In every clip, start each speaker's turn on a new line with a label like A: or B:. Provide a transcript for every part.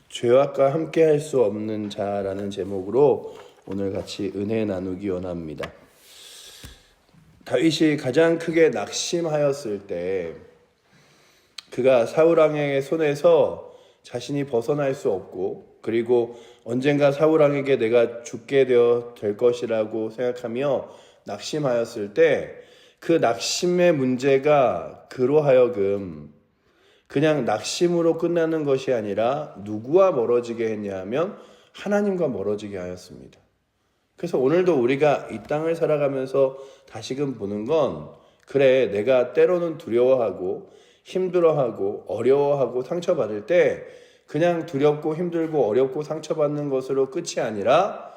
A: 죄악과 함께 할 수 없는 자라는 제목으로 오늘 같이 은혜 나누기 원합니다. 다윗이 가장 크게 낙심하였을 때 그가 사울 왕의 손에서 자신이 벗어날 수 없고, 그리고 언젠가 사울 왕에게 내가 죽게 될 것이라고 생각하며 낙심하였을 때 그 낙심의 문제가 그로 하여금 그냥 낙심으로 끝나는 것이 아니라 누구와 멀어지게 했냐 하면 하나님과 멀어지게 하였습니다. 그래서 오늘도 우리가 이 땅을 살아가면서 다시금 보는 건, 그래, 내가 때로는 두려워하고 힘들어하고 어려워하고 상처받을 때 그냥 두렵고 힘들고 어렵고 상처받는 것으로 끝이 아니라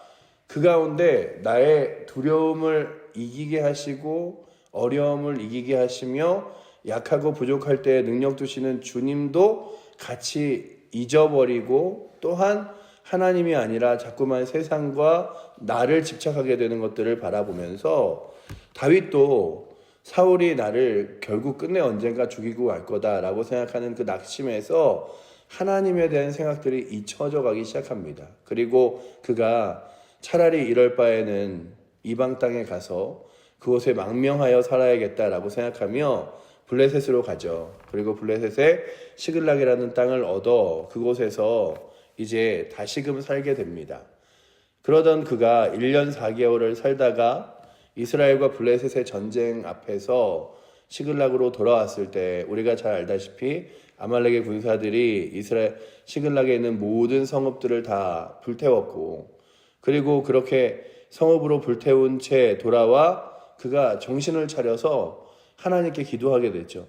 A: 그 가운데 나의 두려움을 이기게 하시고 어려움을 이기게 하시며 약하고 부족할 때 능력 주시는 주님도 같이 잊어버리고, 또한 하나님이 아니라 자꾸만 세상과 나를 집착하게 되는 것들을 바라보면서 다윗도 사울이 나를 결국 끝내 언젠가 죽이고 갈 거다라고 생각하는 그 낙심에서 하나님에 대한 생각들이 잊혀져 가기 시작합니다. 그리고 그가 차라리 이럴 바에는 이방 땅에 가서 그곳에 망명하여 살아야겠다라고 생각하며 블레셋으로 가죠. 그리고 블레셋에 시글락이라는 땅을 얻어 그곳에서 이제 다시금 살게 됩니다. 그러던 그가 1년 4개월을 살다가 이스라엘과 블레셋의 전쟁 앞에서 시글락으로 돌아왔을 때 우리가 잘 알다시피 아말렉의 군사들이 이스라엘 시글락에 있는 모든 성읍들을 다 불태웠고, 그리고 그렇게 성읍으로 불태운 채 돌아와 그가 정신을 차려서 하나님께 기도하게 됐죠.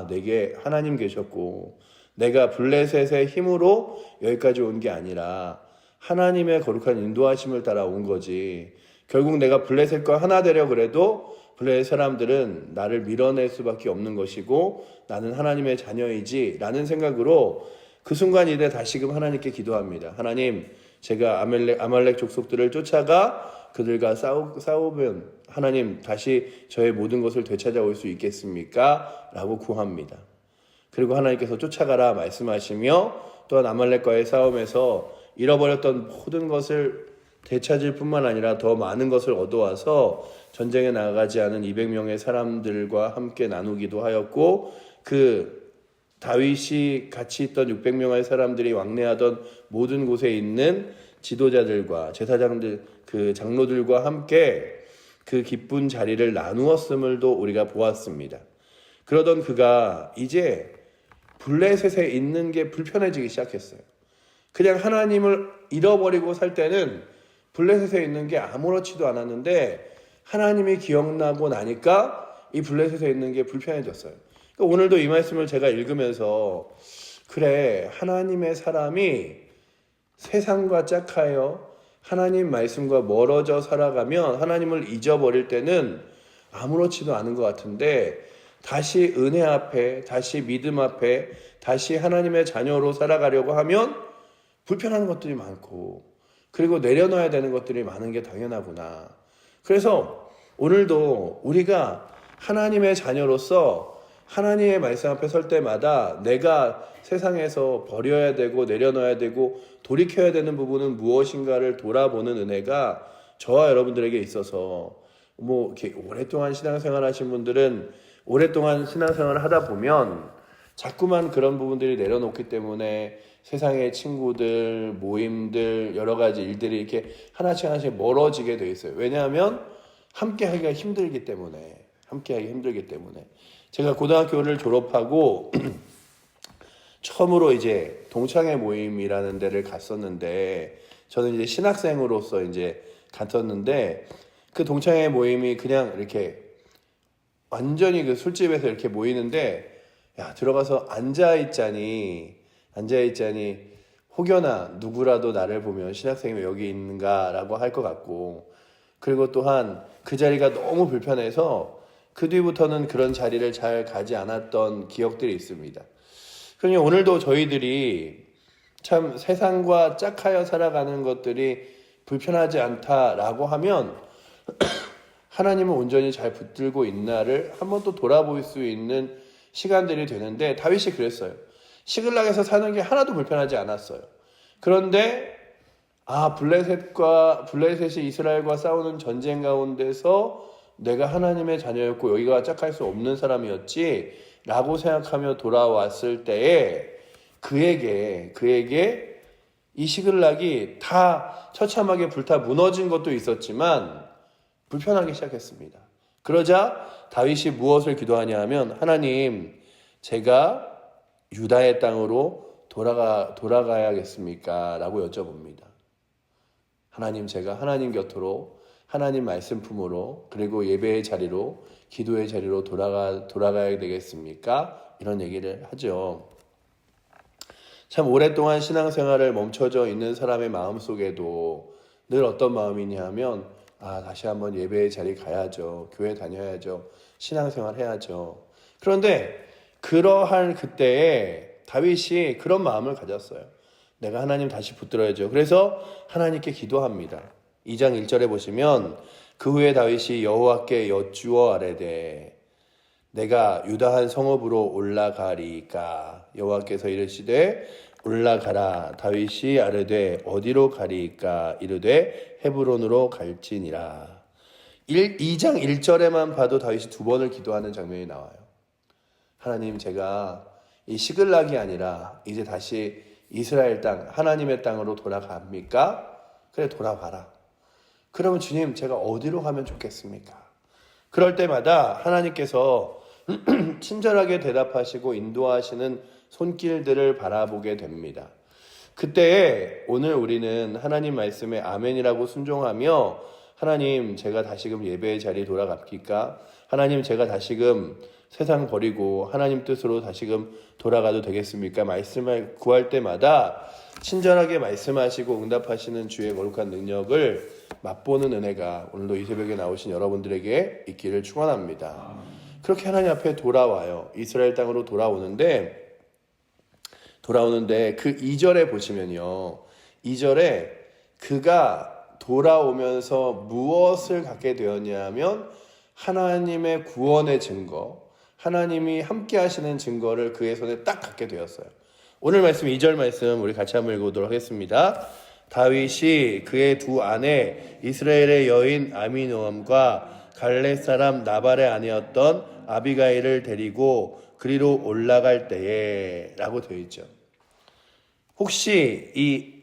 A: 내게 하나님 계셨고 내가 블레셋의 힘으로 여기까지 온 게 아니라 하나님의 거룩한 인도하심을 따라 온 거지. 결국 내가 블레셋과 하나 되려 그래도 블레셋 사람들은 나를 밀어낼 수밖에 없는 것이고 나는 하나님의 자녀이지 라는 생각으로 그 순간 이때 다시금 하나님께 기도합니다. 하나님, 제가 아말렉 족속들을 쫓아가 그들과 싸우면 하나님 다시 저의 모든 것을 되찾아올 수 있겠습니까? 라고 구합니다. 그리고 하나님께서 쫓아가라 말씀하시며, 또한 아말렉과의 싸움에서 잃어버렸던 모든 것을 되찾을 뿐만 아니라 더 많은 것을 얻어와서 전쟁에 나가지 않은 200명의 사람들과 함께 나누기도 하였고, 그 다윗이 같이 있던 600명의 사람들이 왕래하던 모든 곳에 있는 지도자들과 제사장들, 그 장로들과 함께 그 기쁜 자리를 나누었음을도 우리가 보았습니다. 그러던 그가 이제 블레셋에 있는 게 불편해지기 시작했어요. 그냥 하나님을 잃어버리고 살 때는 블레셋에 있는 게 아무렇지도 않았는데 하나님이 기억나고 나니까 이 블레셋에 있는 게 불편해졌어요. 그러니까 오늘도 이 말씀을 제가 읽으면서, 그래, 하나님의 사람이 세상과 짝하여 하나님 말씀과 멀어져 살아가면 하나님을 잊어버릴 때는 아무렇지도 않은 것 같은데 다시 은혜 앞에, 다시 믿음 앞에, 다시 하나님의 자녀로 살아가려고 하면 불편한 것들이 많고, 그리고 내려놔야 되는 것들이 많은 게 당연하구나. 그래서 오늘도 우리가 하나님의 자녀로서 하나님의 말씀 앞에 설 때마다 내가 세상에서 버려야 되고 내려놔야 되고 돌이켜야 되는 부분은 무엇인가를 돌아보는 은혜가 저와 여러분들에게 있어서, 이렇게 오랫동안 신앙생활 하신 분들은 오랫동안 신앙생활을 하다 보면 자꾸만 그런 부분들이 내려놓기 때문에 세상의 친구들, 모임들, 여러 가지 일들이 이렇게 하나씩 멀어지게 돼 있어요. 왜냐하면 함께 하기가 힘들기 때문에. 제가 고등학교를 졸업하고 처음으로 이제 동창회 모임이라는 데를 갔었는데, 저는 이제 신학생으로서 이제 갔었는데, 그 동창회 모임이 그냥 이렇게 완전히 그 술집에서 이렇게 모이는데, 들어가서 앉아있자니 혹여나 누구라도 나를 보면 신학생이 왜 여기 있는가라고 할 것 같고, 그리고 또한 그 자리가 너무 불편해서 그 뒤부터는 그런 자리를 잘 가지 않았던 기억들이 있습니다. 그러니 오늘도 저희들이 참 세상과 짝하여 살아가는 것들이 불편하지 않다라고 하면 하나님은 온전히 잘 붙들고 있나를 한번 또 돌아볼 수 있는 시간들이 되는데, 다윗이 그랬어요. 시글락에서 사는 게 하나도 불편하지 않았어요. 그런데 블레셋이 이스라엘과 싸우는 전쟁 가운데서 내가 하나님의 자녀였고 여기가 짝할 수 없는 사람이었지 라고 생각하며 돌아왔을 때에 그에게 이 시글락이 다 처참하게 불타 무너진 것도 있었지만 불편하기 시작했습니다. 그러자 다윗이 무엇을 기도하냐 하면 하나님, 제가 유다의 땅으로 돌아가야겠습니까? 라고 여쭤봅니다. 하나님, 제가 하나님 곁으로, 하나님 말씀 품으로, 그리고 예배의 자리로, 기도의 자리로 돌아가야 되겠습니까? 이런 얘기를 하죠. 참 오랫동안 신앙생활을 멈춰져 있는 사람의 마음속에도 늘 어떤 마음이냐 하면 다시 한번 예배의 자리 가야죠. 교회 다녀야죠. 신앙생활 해야죠. 그런데 그러한 그때에 다윗이 그런 마음을 가졌어요. 내가 하나님 다시 붙들어야죠. 그래서 하나님께 기도합니다. 2장 1절에 보시면 그 후에 다윗이 여호와께 여쭈어 아뢰되 내가 유다한 성읍으로 올라가리이까 여호와께서 이르시되 올라가라. 다윗이 아뢰되 어디로 가리이까 이르되 헤브론으로 갈지니라. 2장 1절에만 봐도 다윗이 2번을 기도하는 장면이 나와요. 하나님, 제가 이 시글락이 아니라 이제 다시 이스라엘 땅, 하나님의 땅으로 돌아갑니까? 그래, 돌아가라. 그러면 주님, 제가 어디로 가면 좋겠습니까? 그럴 때마다 하나님께서 친절하게 대답하시고 인도하시는 손길들을 바라보게 됩니다. 그때 오늘 우리는 하나님 말씀에 아멘이라고 순종하며 하나님, 제가 다시금 예배의 자리에 돌아갑니까? 하나님, 제가 다시금 세상 버리고 하나님 뜻으로 다시금 돌아가도 되겠습니까? 말씀을 구할 때마다 친절하게 말씀하시고 응답하시는 주의 거룩한 능력을 맛보는 은혜가 오늘도 이 새벽에 나오신 여러분들에게 있기를 축원합니다. 그렇게 하나님 앞에 돌아와요. 이스라엘 땅으로 돌아오는데 그 2절에 보시면요. 2절에 그가 돌아오면서 무엇을 갖게 되었냐 하면 하나님의 구원의 증거, 하나님이 함께 하시는 증거를 그의 손에 딱 갖게 되었어요. 오늘 말씀 2절 말씀 우리 같이 한번 읽어보도록 하겠습니다. 다윗이 그의 두 아내 이스라엘의 여인 아미노암과 갈렙 사람 나발의 아내였던 아비가일을 데리고 그리로 올라갈 때에 라고 되어 있죠. 혹시 이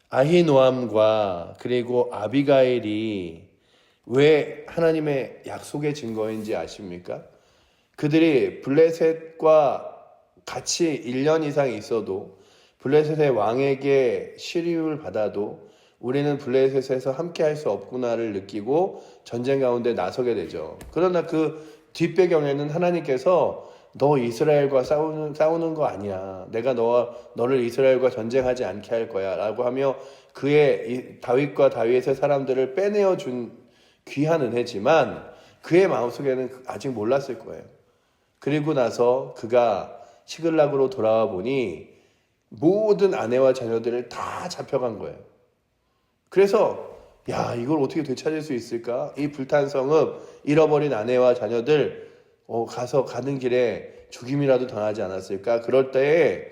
A: 아히노암과 그리고 아비가일이 왜 하나님의 약속의 증거인지 아십니까? 그들이 블레셋과 같이 1년 이상 있어도 블레셋의 왕에게 시리움을 받아도 우리는 블레셋에서 함께 할 수 없구나를 느끼고 전쟁 가운데 나서게 되죠. 그러나 그 뒷배경에는 하나님께서 너 이스라엘과 싸우는 거 아니야. 내가 너를 이스라엘과 전쟁하지 않게 할 거야. 라고 하며 그의 다윗과 다윗의 사람들을 빼내어 준 귀한 은혜지만 그의 마음속에는 아직 몰랐을 거예요. 그리고 나서 그가 시글락으로 돌아와 보니 모든 아내와 자녀들을 다 잡혀간 거예요. 그래서 이걸 어떻게 되찾을 수 있을까? 이 불탄 성읍, 잃어버린 아내와 자녀들 가는 길에 죽임이라도 당하지 않았을까? 그럴 때에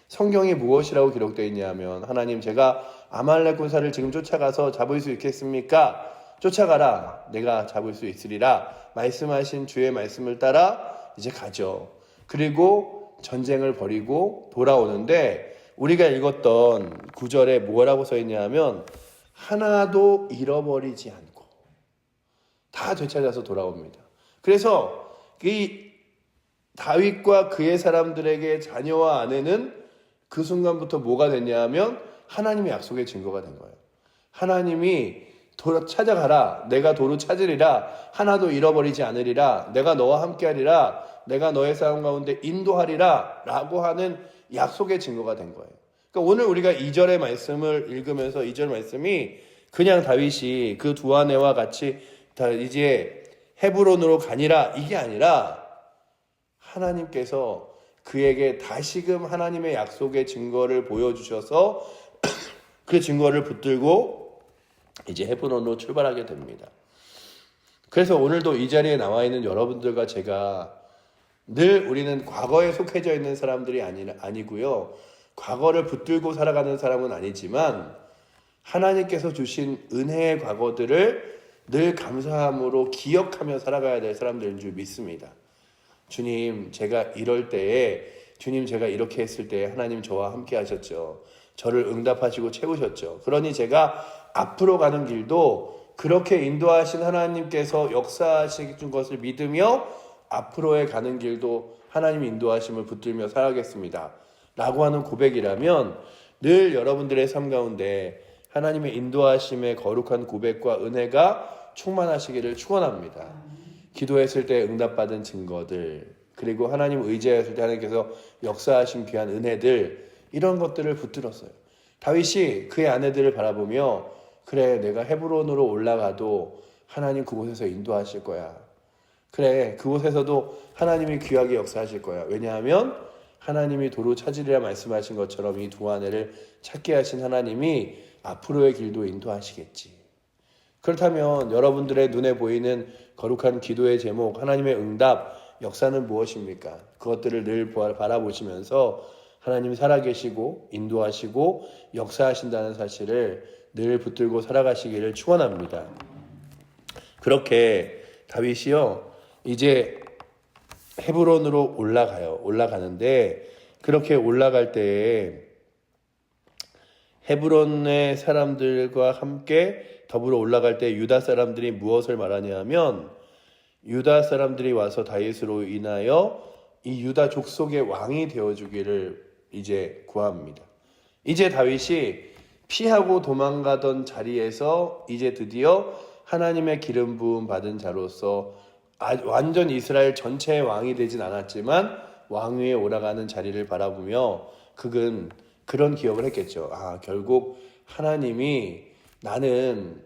A: 성경이 무엇이라고 기록되어 있냐면 하나님, 제가 아말렉 군사를 지금 쫓아가서 잡을 수 있겠습니까? 쫓아가라. 내가 잡을 수 있으리라. 말씀하신 주의 말씀을 따라 이제 가죠. 그리고 전쟁을 벌이고 돌아오는데 우리가 읽었던 9절에 뭐라고 써 있냐 하면 하나도 잃어버리지 않고 다 되찾아서 돌아옵니다. 그래서 이 다윗과 그의 사람들에게 자녀와 아내는 그 순간부터 뭐가 됐냐 하면 하나님의 약속의 증거가 된 거예요. 하나님이 찾아가라. 내가 도로 찾으리라. 하나도 잃어버리지 않으리라. 내가 너와 함께하리라. 내가 너의 싸움 가운데 인도하리라. 라고 하는 약속의 증거가 된 거예요. 그러니까 오늘 우리가 2절의 말씀을 읽으면서 2절 말씀이 그냥 다윗이 그 두 아내와 같이 이제 헤브론으로 가니라 이게 아니라 하나님께서 그에게 다시금 하나님의 약속의 증거를 보여주셔서 그 증거를 붙들고 이제 헤브론으로 출발하게 됩니다. 그래서 오늘도 이 자리에 나와 있는 여러분들과 제가 늘 우리는 과거에 속해져 있는 사람들이 아니고요. 과거를 붙들고 살아가는 사람은 아니지만 하나님께서 주신 은혜의 과거들을 늘 감사함으로 기억하며 살아가야 될 사람들인 줄 믿습니다. 주님, 제가 이럴 때에, 주님, 제가 이렇게 했을 때에 하나님 저와 함께 하셨죠. 저를 응답하시고 채우셨죠. 그러니 제가 앞으로 가는 길도 그렇게 인도하신 하나님께서 역사하신 것을 믿으며 앞으로의 가는 길도 하나님 인도하심을 붙들며 살아가겠습니다. 라고 하는 고백이라면 늘 여러분들의 삶 가운데 하나님의 인도하심의 거룩한 고백과 은혜가 충만하시기를 축원합니다. 기도했을 때 응답받은 증거들, 그리고 하나님 의지했을 때 하나님께서 역사하신 귀한 은혜들, 이런 것들을 붙들었어요. 다윗이 그의 아내들을 바라보며 그래, 내가 헤브론으로 올라가도 하나님 그곳에서 인도하실 거야. 그래, 그곳에서도 하나님이 귀하게 역사하실 거야. 왜냐하면 하나님이 도로 찾으리라 말씀하신 것처럼 이 두 아내를 찾게 하신 하나님이 앞으로의 길도 인도하시겠지. 그렇다면 여러분들의 눈에 보이는 거룩한 기도의 제목, 하나님의 응답, 역사는 무엇입니까? 그것들을 늘 바라보시면서 하나님 살아계시고 인도하시고 역사하신다는 사실을 늘 붙들고 살아가시기를 축원합니다. 그렇게 다윗이요, 이제 헤브론으로 올라가는데, 그렇게 올라갈 때에 헤브론의 사람들과 함께 더불어 올라갈 때 유다 사람들이 무엇을 말하냐 하면, 유다 사람들이 와서 다윗으로 인하여 이 유다 족속의 왕이 되어주기를 이제 구합니다. 이제 다윗이 피하고 도망가던 자리에서 이제 드디어 하나님의 기름 부음 받은 자로서 완전 이스라엘 전체의 왕이 되진 않았지만 왕 위에 올라가는 자리를 바라보며 그는 그런 기억을 했겠죠. 결국 하나님이 나는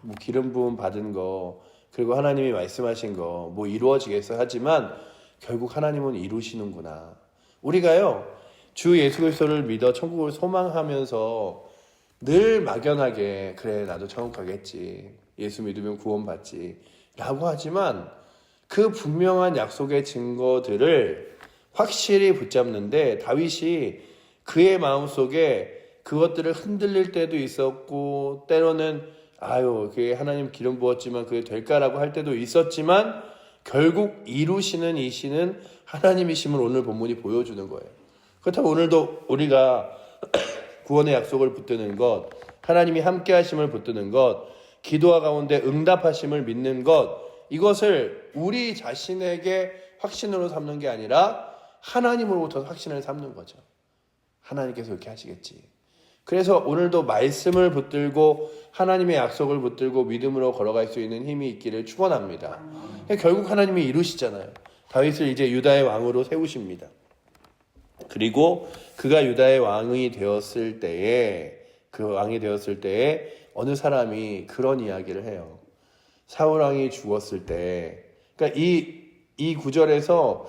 A: 뭐 기름 부음 받은 거, 그리고 하나님이 말씀하신 거 뭐 이루어지겠어 하지만 결국 하나님은 이루시는구나. 우리가요, 주 예수 그리스도를 믿어 천국을 소망하면서 늘 막연하게 그래, 나도 천국 가겠지, 예수 믿으면 구원받지 라고 하지만 그 분명한 약속의 증거들을 확실히 붙잡는데 다윗이 그의 마음속에 그것들을 흔들릴 때도 있었고, 때로는 그게 하나님 기름 부었지만 그게 될까라고 할 때도 있었지만 결국 이루시는 이시는 하나님이심을 오늘 본문이 보여주는 거예요. 그렇다면 오늘도 우리가 구원의 약속을 붙드는 것, 하나님이 함께 하심을 붙드는 것, 기도와 가운데 응답하심을 믿는 것, 이것을 우리 자신에게 확신으로 삼는 게 아니라 하나님으로부터 확신을 삼는 거죠. 하나님께서 이렇게 하시겠지. 그래서 오늘도 말씀을 붙들고 하나님의 약속을 붙들고 믿음으로 걸어갈 수 있는 힘이 있기를 축원합니다. 결국 하나님이 이루시잖아요. 다윗을 이제 유다의 왕으로 세우십니다. 그리고 그가 유다의 왕이 되었을 때에, 어느 사람이 그런 이야기를 해요. 사울 왕이 죽었을 때, 그러니까 이 구절에서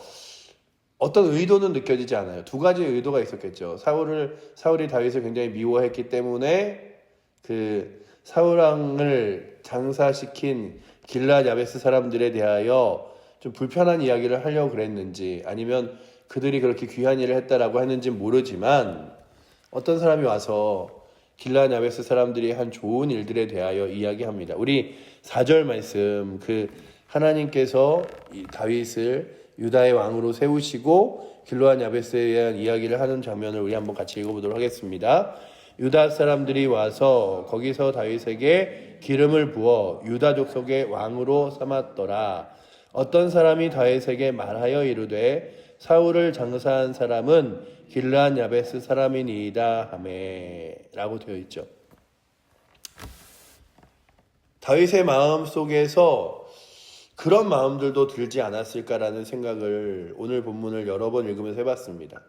A: 어떤 의도는 느껴지지 않아요. 두 가지 의도가 있었겠죠. 사울이 다윗을 굉장히 미워했기 때문에 그 사울 왕을 장사시킨 길앗 야베스 사람들에 대하여 좀 불편한 이야기를 하려고 그랬는지, 아니면 그들이 그렇게 귀한 일을 했다라고 했는지 모르지만 어떤 사람이 와서 길앗 야베스 사람들이 한 좋은 일들에 대하여 이야기합니다. 우리 4절 말씀, 하나님께서 다윗을 유다의 왕으로 세우시고 길앗 야베스에 대한 이야기를 하는 장면을 우리 한번 같이 읽어보도록 하겠습니다. 유다 사람들이 와서 거기서 다윗에게 기름을 부어 유다 족속의 왕으로 삼았더라. 어떤 사람이 다윗에게 말하여 이르되 사울을 장사한 사람은 길앗 야베스 사람이니이다 하매 라고 되어 있죠. 다윗의 마음 속에서 그런 마음들도 들지 않았을까라는 생각을 오늘 본문을 여러 번 읽으면서 해봤습니다.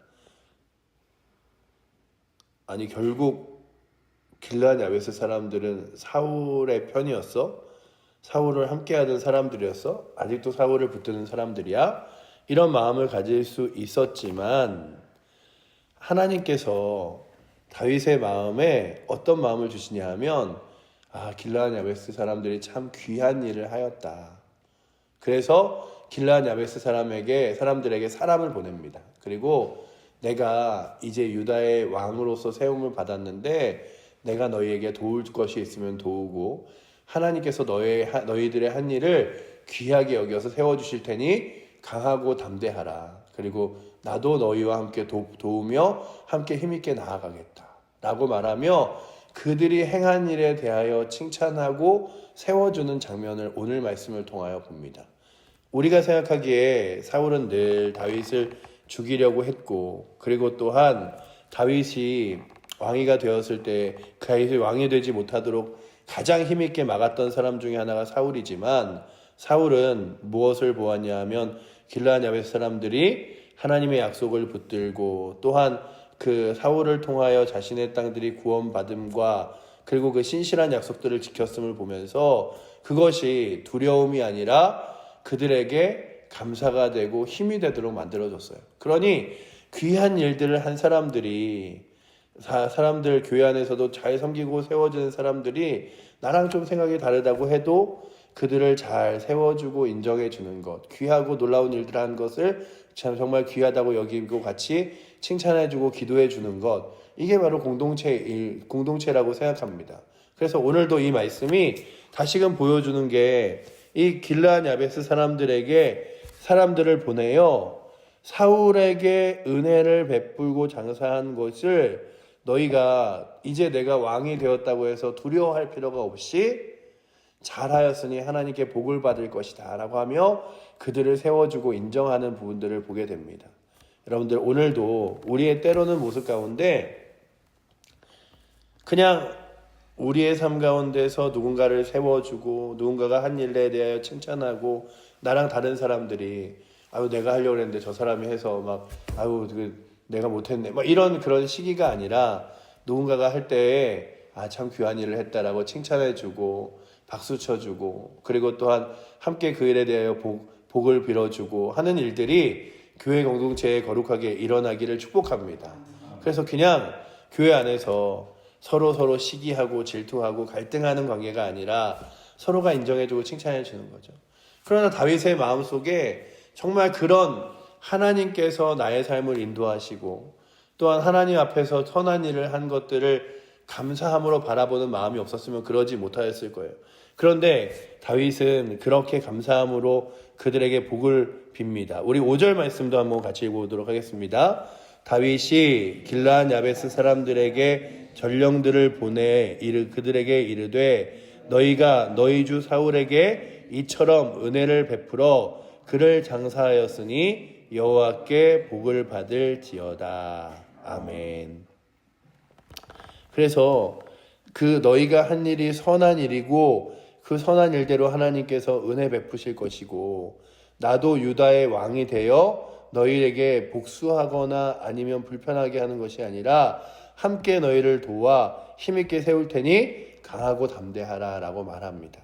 A: 아니, 결국 길앗 야베스 사람들은 사울의 편이었어? 사울을 함께하던 사람들이었어? 아직도 사울을 붙드는 사람들이야? 이런 마음을 가질 수 있었지만 하나님께서 다윗의 마음에 어떤 마음을 주시냐 하면 길앗 야베스 사람들이 참 귀한 일을 하였다. 그래서 길앗 야베스 사람들에게 사람을 보냅니다. 그리고 내가 이제 유다의 왕으로서 세움을 받았는데 내가 너희에게 도울 것이 있으면 도우고 하나님께서 너희들의 한 일을 귀하게 여겨서 세워주실 테니 강하고 담대하라. 그리고 나도 너희와 함께 도우며 함께 힘있게 나아가겠다 라고 말하며 그들이 행한 일에 대하여 칭찬하고 세워주는 장면을 오늘 말씀을 통하여 봅니다. 우리가 생각하기에 사울은 늘 다윗을 죽이려고 했고, 그리고 또한 다윗이 왕이가 되었을 때 다윗이 왕이 되지 못하도록 가장 힘있게 막았던 사람 중에 하나가 사울이지만, 사울은 무엇을 보았냐 하면 길르앗 야베스 사람들이 하나님의 약속을 붙들고 또한 그 사울을 통하여 자신의 땅들이 구원받음과 그리고 그 신실한 약속들을 지켰음을 보면서 그것이 두려움이 아니라 그들에게 감사가 되고 힘이 되도록 만들어졌어요. 그러니 귀한 일들을 한 사람들 교회 안에서도 잘 섬기고 세워지는 사람들이 나랑 좀 생각이 다르다고 해도 그들을 잘 세워주고 인정해주는 것, 귀하고 놀라운 일들을 한 것을 참 정말 귀하다고 여기고 같이 칭찬해주고 기도해주는 것, 이게 바로 공동체라고 생각합니다. 그래서 오늘도 이 말씀이 다시금 보여주는 게 이 길르앗 야베스 사람들을 보내요 사울에게 은혜를 베풀고 장사한 것을 너희가 이제 내가 왕이 되었다고 해서 두려워할 필요가 없이 잘하였으니 하나님께 복을 받을 것이다 라고 하며 그들을 세워주고 인정하는 부분들을 보게 됩니다. 여러분들 오늘도 우리의 때로는 모습 가운데 그냥 우리의 삶 가운데서 누군가를 세워주고 누군가가 한 일에 대하여 칭찬하고 나랑 다른 사람들이 아유 내가 하려고 했는데 저 사람이 해서 막 아유 내가 못했네 막 이런 그런 시기가 아니라 누군가가 할 때에 아 참 귀한 일을 했다라고 칭찬해주고 박수 쳐주고 그리고 또한 함께 그 일에 대하여 복을 빌어주고 하는 일들이 교회 공동체에 거룩하게 일어나기를 축복합니다. 그래서 그냥 교회 안에서 서로 시기하고 질투하고 갈등하는 관계가 아니라 서로가 인정해주고 칭찬해주는 거죠. 그러나 다윗의 마음속에 정말 그런 하나님께서 나의 삶을 인도하시고 또한 하나님 앞에서 선한 일을 한 것들을 감사함으로 바라보는 마음이 없었으면 그러지 못하였을 거예요. 그런데 다윗은 그렇게 감사함으로 그들에게 복을 빕니다. 우리 5절 말씀도 한번 같이 읽어보도록 하겠습니다. 다윗이 길르앗 야베스 사람들에게 전령들을 보내 그들에게 이르되 너희가 너희 주 사울에게 이처럼 은혜를 베풀어 그를 장사하였으니 여호와께 복을 받을지어다. 아멘. 그래서 그 너희가 한 일이 선한 일이고 그 선한 일대로 하나님께서 은혜 베푸실 것이고 나도 유다의 왕이 되어 너희에게 복수하거나 아니면 불편하게 하는 것이 아니라 함께 너희를 도와 힘있게 세울 테니 강하고 담대하라 라고 말합니다.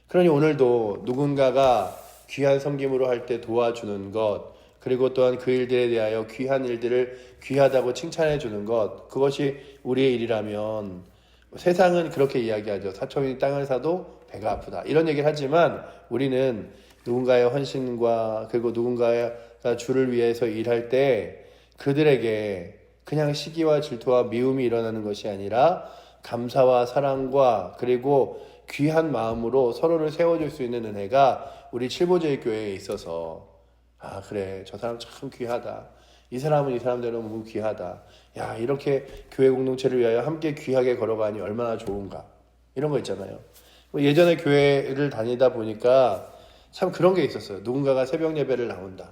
A: 그러니 오늘도 누군가가 귀한 섬김으로 할 때 도와주는 것 그리고 또한 그 일들에 대하여 귀한 일들을 귀하다고 칭찬해 주는 것 그것이 우리의 일이라면 세상은 그렇게 이야기하죠. 사촌이 땅을 사도 배가 아프다 이런 얘기를 하지만 우리는 누군가의 헌신과 그리고 누군가가 주를 위해서 일할 때 그들에게 그냥 시기와 질투와 미움이 일어나는 것이 아니라 감사와 사랑과 그리고 귀한 마음으로 서로를 세워줄 수 있는 은혜가 우리 칠보제일교회에 있어서 아 그래 저 사람 참 귀하다 이 사람은 이 사람대로 너무 귀하다 야 이렇게 교회 공동체를 위하여 함께 귀하게 걸어가니 얼마나 좋은가 이런 거 있잖아요. 예전에 교회를 다니다 보니까 참 그런 게 있었어요. 누군가가 새벽 예배를 나온다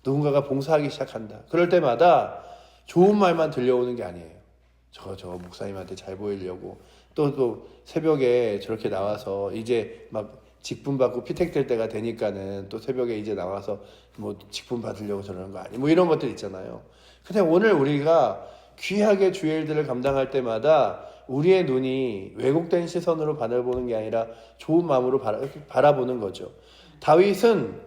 A: 누군가가 봉사하기 시작한다 그럴 때마다 좋은 말만 들려오는 게 아니에요. 저 목사님한테 잘 보이려고 또 새벽에 저렇게 나와서 이제 막 직분 받고 피택될 때가 되니까는 또 새벽에 이제 나와서 뭐 직분 받으려고 저러는 거 아니에요. 뭐 이런 것들 있잖아요. 근데 오늘 우리가 귀하게 주의 일들을 감당할 때마다 우리의 눈이 왜곡된 시선으로 바라보는 게 아니라 좋은 마음으로 바라보는 거죠. 다윗은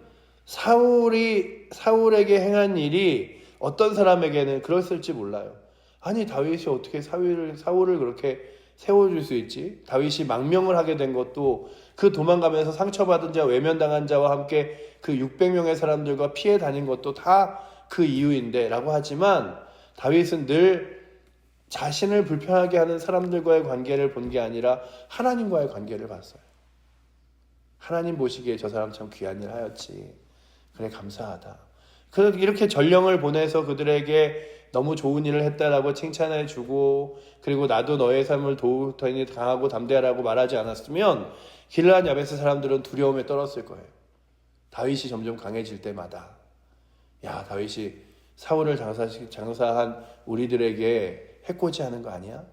A: 사울에게 행한 일이 어떤 사람에게는 그랬을지 몰라요. 아니 다윗이 어떻게 사울을 그렇게 세워줄 수 있지? 다윗이 망명을 하게 된 것도 그 도망가면서 상처받은 자 외면당한 자와 함께 그 600명의 사람들과 피해 다닌 것도 다 그 이유인데 라고 하지만 다윗은 늘 자신을 불편하게 하는 사람들과의 관계를 본 게 아니라 하나님과의 관계를 봤어요. 하나님 보시기에 저 사람 참 귀한 일 하였지. 그래, 감사하다. 이렇게 전령을 보내서 그들에게 너무 좋은 일을 했다라고 칭찬해 주고, 그리고 나도 너의 삶을 도울 터니 강하고 담대하라고 말하지 않았으면 길르앗 야베스 사람들은 두려움에 떨었을 거예요. 다윗이 점점 강해질 때마다, 야, 다윗이 사울을 장사한 우리들에게 해코지하는 거 아니야?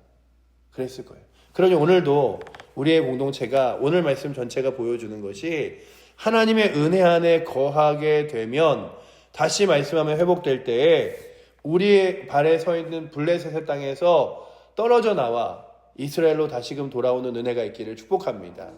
A: 그랬을 거예요. 그러니 오늘도 우리의 공동체가, 오늘 말씀 전체가 보여주는 것이 하나님의 은혜 안에 거하게 되면, 다시 말씀하면 회복될 때에 우리의 발에 서 있는 블레셋의 땅에서 떨어져 나와 이스라엘로 다시금 돌아오는 은혜가 있기를 축복합니다.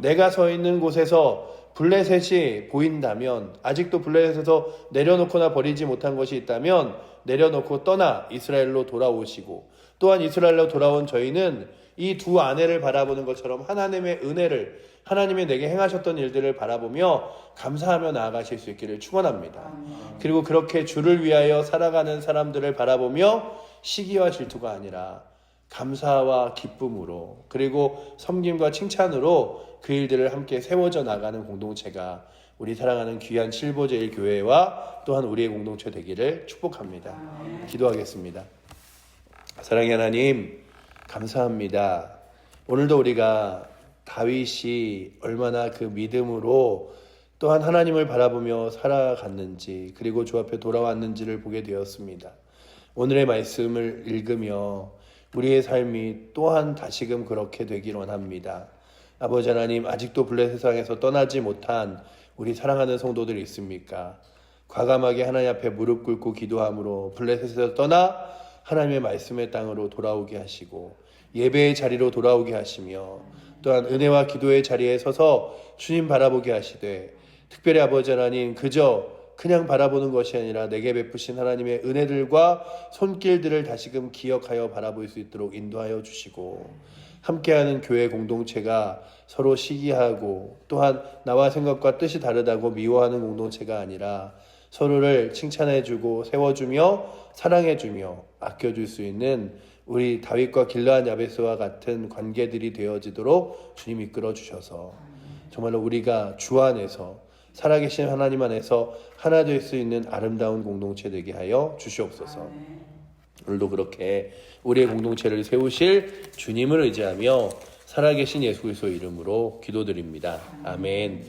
A: 내가 서 있는 곳에서 블레셋이 보인다면, 아직도 블레셋에서 내려놓거나 버리지 못한 것이 있다면 내려놓고 떠나 이스라엘로 돌아오시고, 또한 이스라엘로 돌아온 저희는 이 두 아내를 바라보는 것처럼 하나님의 은혜를, 하나님이 내게 행하셨던 일들을 바라보며 감사하며 나아가실 수 있기를 축원합니다. 그리고 그렇게 주를 위하여 살아가는 사람들을 바라보며 시기와 질투가 아니라 감사와 기쁨으로, 그리고 섬김과 칭찬으로 그 일들을 함께 세워져 나가는 공동체가 우리 사랑하는 귀한 칠보제일교회와 또한 우리의 공동체 되기를 축복합니다. 기도하겠습니다. 사랑의 하나님, 감사합니다. 오늘도 우리가 다윗이 얼마나 그 믿음으로 또한 하나님을 바라보며 살아갔는지, 그리고 주 앞에 돌아왔는지를 보게 되었습니다. 오늘의 말씀을 읽으며 우리의 삶이 또한 다시금 그렇게 되길 원합니다. 아버지 하나님, 아직도 블레셋 세상에서 떠나지 못한 우리 사랑하는 성도들이 있습니까? 과감하게 하나님 앞에 무릎 꿇고 기도함으로 블레셋에서 떠나 하나님의 말씀의 땅으로 돌아오게 하시고, 예배의 자리로 돌아오게 하시며, 또한 은혜와 기도의 자리에 서서 주님 바라보게 하시되, 특별히 아버지 하나님, 그냥 바라보는 것이 아니라 내게 베푸신 하나님의 은혜들과 손길들을 다시금 기억하여 바라볼 수 있도록 인도하여 주시고, 함께하는 교회 공동체가 서로 시기하고 또한 나와 생각과 뜻이 다르다고 미워하는 공동체가 아니라 서로를 칭찬해주고 세워주며 사랑해주며 아껴줄 수 있는 우리 다윗과 길르앗 야베스와 같은 관계들이 되어지도록 주님 이끌어 주셔서 정말로 우리가 주 안에서, 살아계신 하나님 안에서 하나 될 수 있는 아름다운 공동체 되게 하여 주시옵소서. 오늘도 그렇게 우리의 공동체를 세우실 주님을 의지하며 살아계신 예수 그리스도의 이름으로 기도드립니다. 아멘.